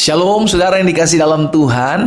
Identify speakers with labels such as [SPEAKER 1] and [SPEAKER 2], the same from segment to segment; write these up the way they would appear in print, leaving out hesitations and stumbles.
[SPEAKER 1] Shalom saudara yang dikasih dalam Tuhan.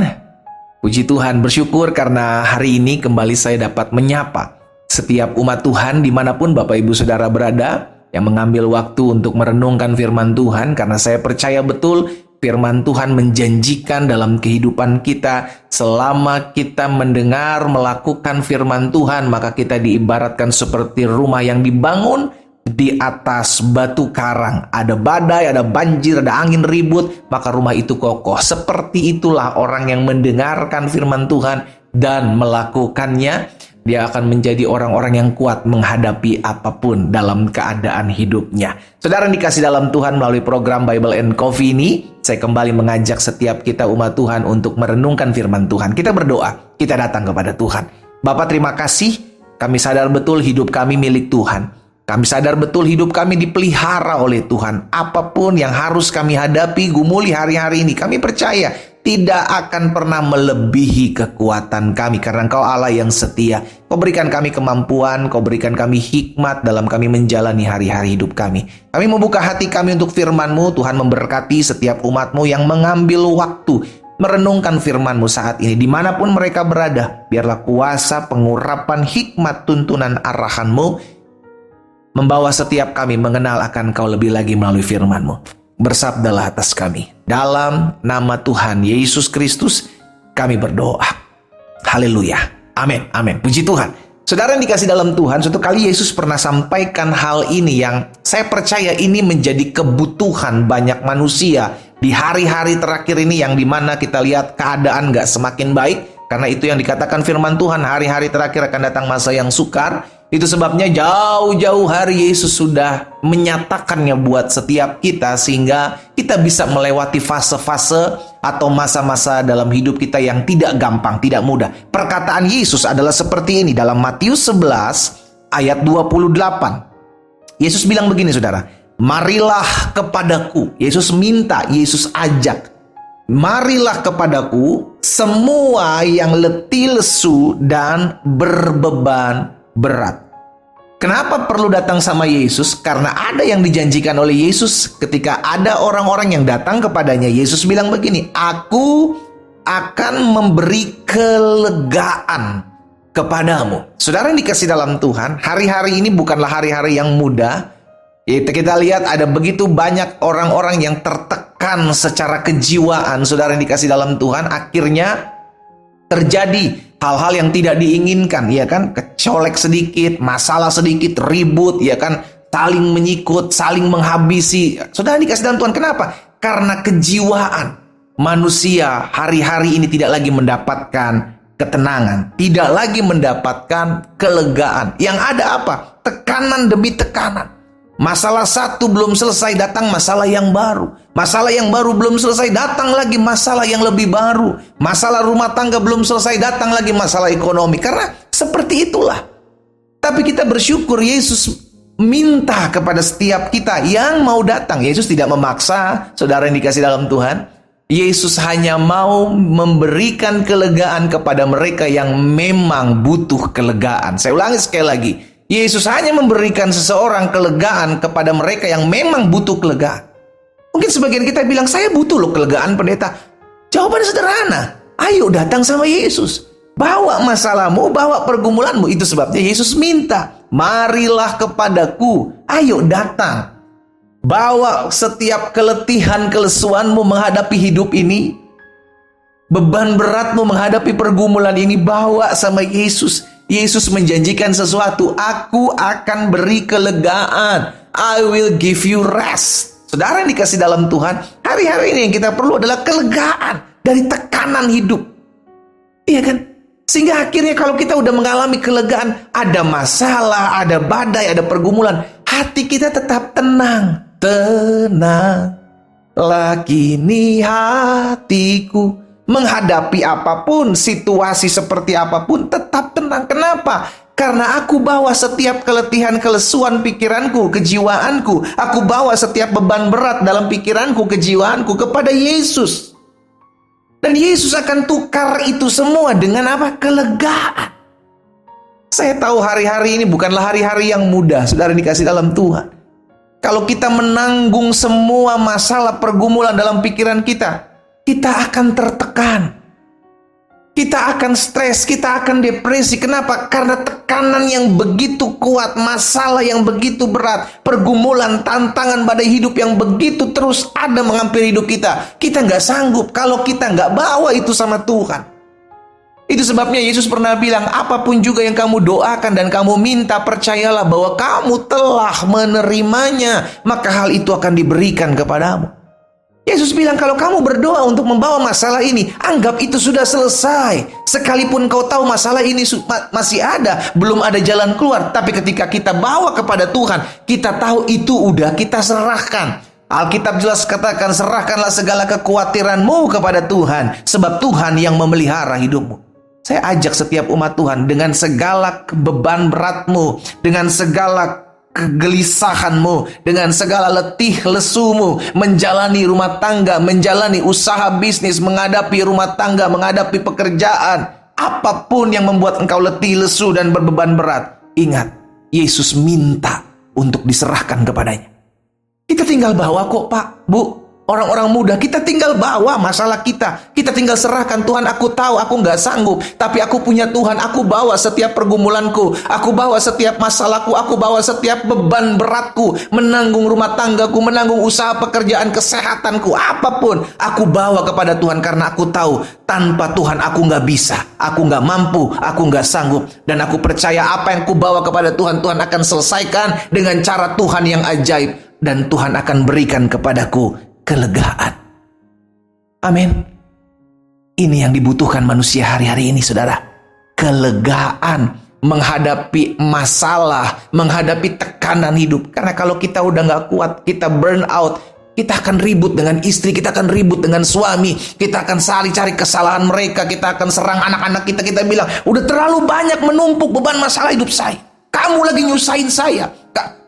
[SPEAKER 1] Puji Tuhan, bersyukur karena hari ini kembali saya dapat menyapa setiap umat Tuhan dimanapun Bapak Ibu Saudara berada, yang mengambil waktu untuk merenungkan firman Tuhan, karena saya percaya betul firman Tuhan menjanjikan dalam kehidupan kita. Selama kita mendengar, melakukan firman Tuhan, maka kita diibaratkan seperti rumah yang dibangun di atas batu karang. Ada badai, ada banjir, ada angin ribut, maka rumah itu kokoh. Seperti itulah orang yang mendengarkan firman Tuhan dan melakukannya, dia akan menjadi orang-orang yang kuat menghadapi apapun dalam keadaan hidupnya. Saudara yang dikasih dalam Tuhan, melalui program Bible and Coffee ini, saya kembali mengajak setiap kita umat Tuhan untuk merenungkan firman Tuhan. Kita berdoa, kita datang kepada Tuhan. Bapa, terima kasih, kami sadar betul hidup kami milik Tuhan. Kami sadar betul hidup kami dipelihara oleh Tuhan. Apapun yang harus kami hadapi, gumuli hari-hari ini, kami percaya tidak akan pernah melebihi kekuatan kami. Karena Engkau Allah yang setia. Kau berikan kami kemampuan, Kau berikan kami hikmat dalam kami menjalani hari-hari hidup kami. Kami membuka hati kami untuk firman-Mu. Tuhan memberkati setiap umat-Mu yang mengambil waktu merenungkan firman-Mu saat ini. Dimanapun mereka berada, biarlah kuasa, pengurapan, hikmat, tuntunan, arahan-Mu membawa setiap kami mengenal akan Kau lebih lagi melalui firman-Mu. Bersabdalah atas kami. Dalam nama Tuhan Yesus Kristus kami berdoa. Haleluya. Amin. Amin. Puji Tuhan. Saudara yang dikasih dalam Tuhan, suatu kali Yesus pernah sampaikan hal ini yang saya percaya ini menjadi kebutuhan banyak manusia di hari-hari terakhir ini, yang dimana kita lihat keadaan gak semakin baik. Karena itu yang dikatakan firman Tuhan, hari-hari terakhir akan datang masa yang sukar. Itu sebabnya jauh-jauh hari Yesus sudah menyatakannya buat setiap kita, sehingga kita bisa melewati fase-fase atau masa-masa dalam hidup kita yang tidak gampang, tidak mudah. Perkataan Yesus adalah seperti ini dalam Matius 11 ayat 28. Yesus bilang begini saudara, marilah kepadaku. Yesus minta, Yesus ajak. Marilah kepadaku semua yang letih lesu dan berbeban berat. Kenapa perlu datang sama Yesus? Karena ada yang dijanjikan oleh Yesus ketika ada orang-orang yang datang kepadanya. Yesus bilang begini, aku akan memberi kelegaan kepadamu. Saudara yang dikasih dalam Tuhan, hari-hari ini bukanlah hari-hari yang mudah. Kita lihat ada begitu banyak orang-orang yang tertekan secara kejiwaan. Saudara yang dikasih dalam Tuhan, akhirnya terjadi hal-hal yang tidak diinginkan, ya kan? Kecolek sedikit, masalah sedikit, ribut, ya kan? Saling menyikut, saling menghabisi. Saudara dikasih dalam Tuhan, kenapa? Karena kejiwaan manusia hari-hari ini tidak lagi mendapatkan ketenangan, tidak lagi mendapatkan kelegaan. Yang ada apa? Tekanan demi tekanan. Masalah satu belum selesai, datang masalah yang baru. Masalah yang baru belum selesai, datang lagi masalah yang lebih baru. Masalah rumah tangga belum selesai, datang lagi masalah ekonomi. Karena seperti itulah. Tapi kita bersyukur Yesus minta kepada setiap kita yang mau datang. Yesus tidak memaksa, saudara yang dikasih dalam Tuhan. Yesus hanya mau memberikan kelegaan kepada mereka yang memang butuh kelegaan. Saya ulangi sekali lagi. Yesus hanya memberikan seseorang kelegaan kepada mereka yang memang butuh kelegaan. Mungkin sebagian kita bilang, saya butuh loh kelegaan pendeta. Jawabannya sederhana. Ayo datang sama Yesus. Bawa masalahmu, bawa pergumulanmu. Itu sebabnya Yesus minta, marilah kepadaku. Ayo datang. Bawa setiap keletihan, kelesuanmu menghadapi hidup ini. Beban beratmu menghadapi pergumulan ini, bawa sama Yesus. Yesus menjanjikan sesuatu, aku akan beri kelegaan. I will give you rest. Saudara yang dikasih dalam Tuhan, hari-hari ini yang kita perlu adalah kelegaan dari tekanan hidup. Iya kan? Sehingga akhirnya kalau kita udah mengalami kelegaan, ada masalah, ada badai, ada pergumulan, hati kita tetap tenang. Tenanglah kini hatiku, menghadapi apapun, situasi seperti apapun, tetap tenang. Kenapa? Karena aku bawa setiap keletihan, kelesuan pikiranku, kejiwaanku. Aku bawa setiap beban berat dalam pikiranku, kejiwaanku kepada Yesus. Dan Yesus akan tukar itu semua dengan apa? Kelegaan. Saya tahu hari-hari ini bukanlah hari-hari yang mudah, saudara dikasih dalam Tuhan. Kalau kita menanggung semua masalah pergumulan dalam pikiran kita, kita akan tertekan. Kita akan stres, kita akan depresi. Kenapa? Karena tekanan yang begitu kuat, masalah yang begitu berat, pergumulan, tantangan badai hidup yang begitu terus ada menghampiri hidup kita. Kita nggak sanggup kalau kita nggak bawa itu sama Tuhan. Itu sebabnya Yesus pernah bilang, apapun juga yang kamu doakan dan kamu minta, percayalah bahwa kamu telah menerimanya, maka hal itu akan diberikan kepadamu. Yesus bilang kalau kamu berdoa untuk membawa masalah ini, anggap itu sudah selesai. Sekalipun kau tahu masalah ini masih ada, belum ada jalan keluar. Tapi ketika kita bawa kepada Tuhan, kita tahu itu udah kita serahkan. Alkitab jelas katakan, serahkanlah segala kekhawatiranmu kepada Tuhan, sebab Tuhan yang memelihara hidupmu. Saya ajak setiap umat Tuhan, dengan segala beban beratmu, dengan segala kegelisahanmu, dengan segala letih lesumu, menjalani rumah tangga, menjalani usaha bisnis, menghadapi rumah tangga, menghadapi pekerjaan, apapun yang membuat engkau letih lesu dan berbeban berat, ingat, Yesus minta untuk diserahkan kepadanya. Kita tinggal bawa kok, Pak, Bu. Orang-orang muda, kita tinggal bawa masalah kita. Kita tinggal serahkan, Tuhan, aku tahu aku nggak sanggup, tapi aku punya Tuhan. Aku bawa setiap pergumulanku, aku bawa setiap masalahku, aku bawa setiap beban beratku, menanggung rumah tanggaku, menanggung usaha pekerjaan, kesehatanku, apapun. Aku bawa kepada Tuhan karena aku tahu tanpa Tuhan aku nggak bisa, aku nggak mampu, aku nggak sanggup. Dan aku percaya apa yang aku bawa kepada Tuhan, Tuhan akan selesaikan dengan cara Tuhan yang ajaib. Dan Tuhan akan berikan kepadaku kelegaan. Amin. Ini yang dibutuhkan manusia hari-hari ini, saudara. Kelegaan menghadapi masalah, menghadapi tekanan hidup. Karena kalau kita udah gak kuat, kita burn out, kita akan ribut dengan istri, kita akan ribut dengan suami, kita akan saling cari kesalahan mereka, kita akan serang anak-anak kita, kita bilang, udah terlalu banyak menumpuk beban masalah hidup saya. Kamu lagi nyusahin saya.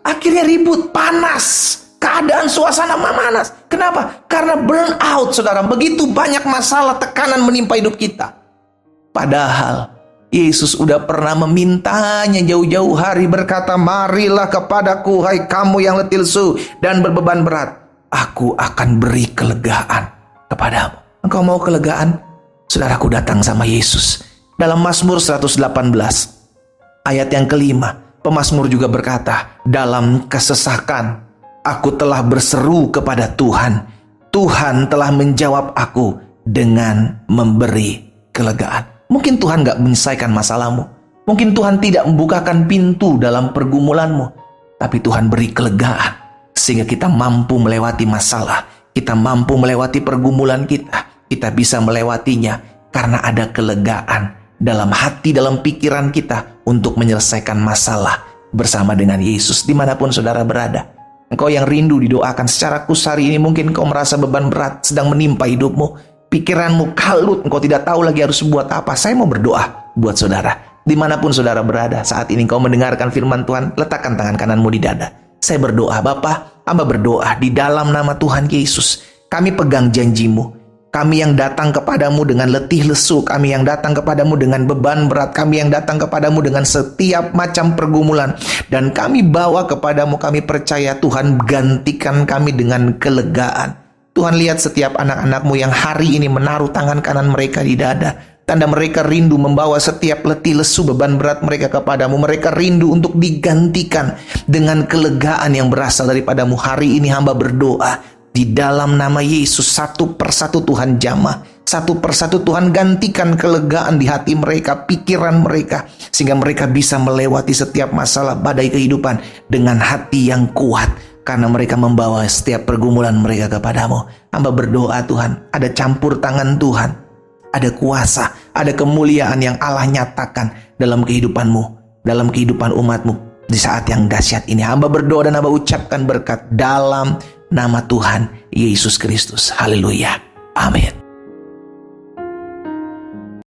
[SPEAKER 1] Akhirnya ribut, panas. Keadaan suasana memanas. Kenapa? Karena burn out, saudara. Begitu banyak masalah, tekanan menimpa hidup kita. Padahal Yesus udah pernah memintanya jauh-jauh hari, berkata, marilah kepadaku, hai kamu yang letih lesu dan berbeban berat. Aku akan beri kelegaan kepadamu. Engkau mau kelegaan? Saudaraku, datang sama Yesus. Dalam Mazmur 118, ayat yang kelima, pemazmur juga berkata, dalam kesesakan aku telah berseru kepada Tuhan. Tuhan telah menjawab aku dengan memberi kelegaan. Mungkin Tuhan gak menyelesaikan masalahmu. Mungkin Tuhan tidak membukakan pintu dalam pergumulanmu. Tapi Tuhan beri kelegaan. Sehingga kita mampu melewati masalah. Kita mampu melewati pergumulan kita. Kita bisa melewatinya karena ada kelegaan dalam hati, dalam pikiran kita untuk menyelesaikan masalah bersama dengan Yesus dimanapun saudara berada. Engkau yang rindu didoakan secara khusus hari ini, mungkin engkau merasa beban berat sedang menimpa hidupmu. Pikiranmu kalut, engkau tidak tahu lagi harus buat apa. Saya mau berdoa buat saudara. Dimanapun saudara berada, saat ini engkau mendengarkan firman Tuhan, letakkan tangan kananmu di dada. Saya berdoa, Bapa, hamba berdoa di dalam nama Tuhan Yesus. Kami pegang janjimu. Kami yang datang kepadamu dengan letih lesu, kami yang datang kepadamu dengan beban berat, kami yang datang kepadamu dengan setiap macam pergumulan, dan kami bawa kepadamu, kami percaya Tuhan gantikan kami dengan kelegaan. Tuhan, lihat setiap anak-anakmu yang hari ini menaruh tangan kanan mereka di dada, tanda mereka rindu membawa setiap letih lesu beban berat mereka kepadamu. Mereka rindu untuk digantikan dengan kelegaan yang berasal daripadamu. Hari ini hamba berdoa, di dalam nama Yesus, satu persatu Tuhan jamah, satu persatu Tuhan gantikan kelegaan di hati mereka, pikiran mereka, sehingga mereka bisa melewati setiap masalah badai kehidupan dengan hati yang kuat, karena mereka membawa setiap pergumulan mereka kepadamu. Hamba berdoa, Tuhan, ada campur tangan Tuhan, ada kuasa, ada kemuliaan yang Allah nyatakan dalam kehidupanmu, dalam kehidupan umatmu di saat yang dahsyat ini. Hamba berdoa dan hamba ucapkan berkat dalam nama Tuhan Yesus Kristus. Haleluya. Amin.